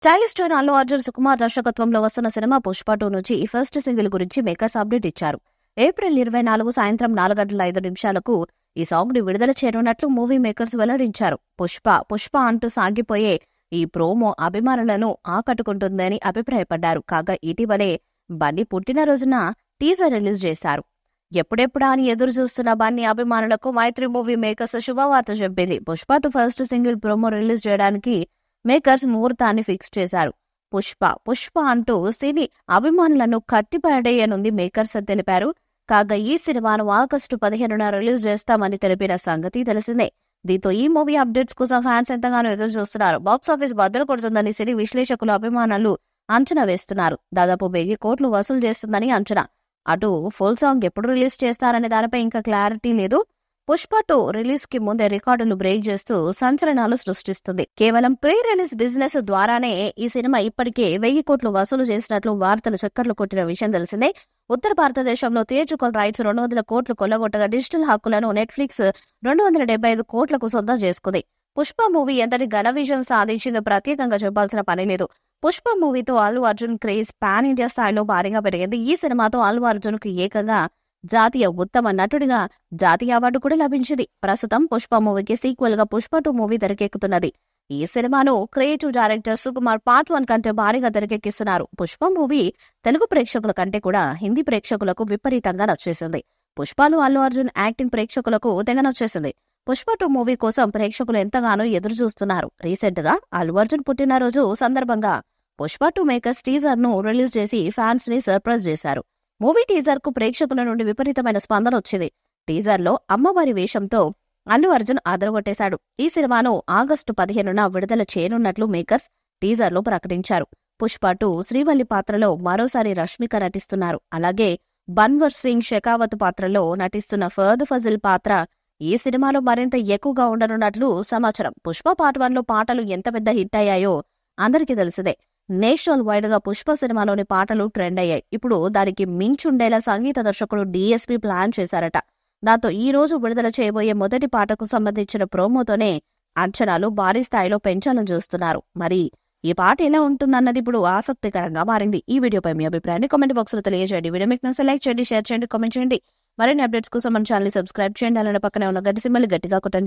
Stylish star Allu Arjun Sukumar దర్శకత్వంలో వస్తున్న cinema Pushpa 2 నుంచి ఫస్ట్ సింగిల్ గురించి మేకర్స్ అప్డేట్ ఇచ్చారు. ఏప్రిల్ 24 సాయంత్రం 4:05 ఈ సాంగ్ ని విడుదల చేయనున్నట్లు మూవీ మేకర్స్ వెల్లడించారు. పుష్ప అంటూ సాగిపోయే ఈ ప్రోమో అభిమానులను ఆకట్టుకుంటుందని అభిప్రాయపడ్డారు. కాగా ఇటీవలే బన్నీ పుట్టినరోజున టీజర్ రిలీజ్ చేశారు. ఎప్పుడెప్పుడా అని ఎదురు చూస్తున్న బన్నీ అభిమానులకు మైత్రి మూవీ మేకర్స్ శుభవార్త చెప్పింది. Pushpa 2 first single promo release చేయడానికి మేకర్స్ ముహూర్తాన్ని ఫిక్స్ చేశారు. పుష్ప అంటూ సినీ అభిమానులను కట్టిపడేయనుంది మేకర్స్ అని తెలిపారు. కాగా ఈ సినిమాను ఆగస్టు 15న రిలీజ్ చేస్తామని తెలిపిన సంగతి తెలిసిందే. దీంతో ఈ మూవీ అప్డేట్స్ కోసం ఫ్యాన్స్ ఎంతగానో ఎదురు చూస్తున్నారు. బాక్సాఫీస్ బద్దలు కొడుతుందని సినీ విశ్లేషకులు అభిమానులు అంచనా వేస్తున్నారు. దాదాపు 1000 కోట్లు వసూలు చేస్తుందని అంచనా. అటు ఫుల్ సాంగ్ ఎప్పుడు రిలీజ్ చేస్తారనే దానిపై ఇంకా క్లారిటీ లేదు. పుష్ప 2 రిలీజ్ కి ముందే రికార్డులు బ్రేక్ చేస్తూ సంచలనాలు సృష్టిస్తుంది. కేవలం ప్రీ రిలీజ్ బిజినెస్ ద్వారానే ఈ సినిమా ఇప్పటికే 1000 కోట్లు వసూలు చేసినట్లు వార్తలు చక్కర్లు కొట్టిన విషయం తెలిసిందే. ఉత్తర భారతదేశంలో థియేట్రికల్ రైట్స్ 200 కోట్లు కొల్లగొట్టగా డిజిటల్ హక్కులను నెట్ఫ్లిక్స్ 275 కోట్లకు సొంతం చేసుకుంది. పుష్ప మూవీ ఎంతటి ఘన విజయం సాధించిందో ప్రత్యేకంగా చెప్పాల్సిన పని లేదు. పుష్ప మూవీతో Allu Arjun craze pan India స్థాయిలో భారీగా పెరిగింది. ఈ సినిమాతో అల్లు అర్జున్ కు ఏకంగా జాతీయ ఉత్తమ నటుడిగా జాతీయ అవార్డు కూడా లభించింది. ప్రస్తుతం పుష్ప మూవీకి సీక్వెల్ గా పుష్ప 2 మూవీ తెరకెక్కుతున్నది. ఈ సినిమాను క్రియేటివ్ డైరెక్టర్ సుకుమార్ పార్ట్ 1 కంటే భారీగా తెరకెక్కిస్తున్నారు. పుష్ప మూవీ తెలుగు ప్రేక్షకుల కంటే కూడా హిందీ ప్రేక్షకులకు విపరీతంగా నచ్చేసింది. పుష్పలో అల్లు అర్జున్ యాక్టింగ్ ప్రేక్షకులకు తెగ నచ్చేసింది. పుష్ప 2 మూవీ కోసం ప్రేక్షకులు ఎంతగానో ఎదురు చూస్తున్నారు. రీసెంట్ గా అల్లు అర్జున్ పుట్టినరోజు సందర్భంగా పుష్ప 2 మేకర్స్ టీజర్ ను రిలీజ్ చేసి ఫ్యాన్స్ ని సర్ప్రైజ్ చేశారు. మూవీ టీజర్ కు ప్రేక్షకుల నుండి విపరీతమైన స్పందన వచ్చింది. టీజర్ లో అమ్మవారి వేషంతో అల్లు అర్జున్ అదరగొట్టేశాడు. ఈ సినిమాను ఆగస్టు 15న విడుదల చేయనున్నట్లు మేకర్స్ టీజర్ లో ప్రకటించారు. పుష్ప 2 శ్రీవల్లి పాత్రలో మరోసారి రష్మిక నటిస్తున్నారు. అలాగే బన్వర్ సింగ్ షెకావత్ పాత్రలో నటిస్తున్న ఫర్ద్ ఫజిల్ పాత్ర ఈ సినిమాలో మరింత ఎక్కువగా ఉండనున్నట్లు సమాచారం. పుష్ప పార్ట్ 1 లో పాటలు ఎంత పెద్ద హిట్ అయ్యాయో అందరికీ తెలిసిదే. నేషనల్ వైడ్ గా పుష్ప సినిమాలోని పాటలు ట్రెండ్ అయ్యాయి. ఇప్పుడు దానికి మించుండేలా సంగీత దర్శకుడు డిఎస్పీ ప్లాన్ చేశారట. దాంతో ఈ రోజు విడుదల చేయబోయే మొదటి పాటకు సంబంధించిన ప్రోమోతోనే అంచనాలు భారీ స్థాయిలో పెంచాలని చూస్తున్నారు. మరి ఈ పాట ఎలా ఉంటుందన్నది ఇప్పుడు ఆసక్తికరంగా మారింది. ఈ వీడియోపై మీ అభిప్రాయాన్ని కామెంట్ బాక్స్ లో తెలియజేయండి. వీడియో మీకు నచ్చితే లైక్ చేయండి, షేర్ చేయండి, కామెంట్ చేయండి. మరిన్ని అప్డేట్స్ కోసం మన ఛానల్ సబ్స్క్రైబ్ చేయండి. అలానే పక్కనే ఉన్న గంట సింబల్ గట్టిగా కొట్టండి.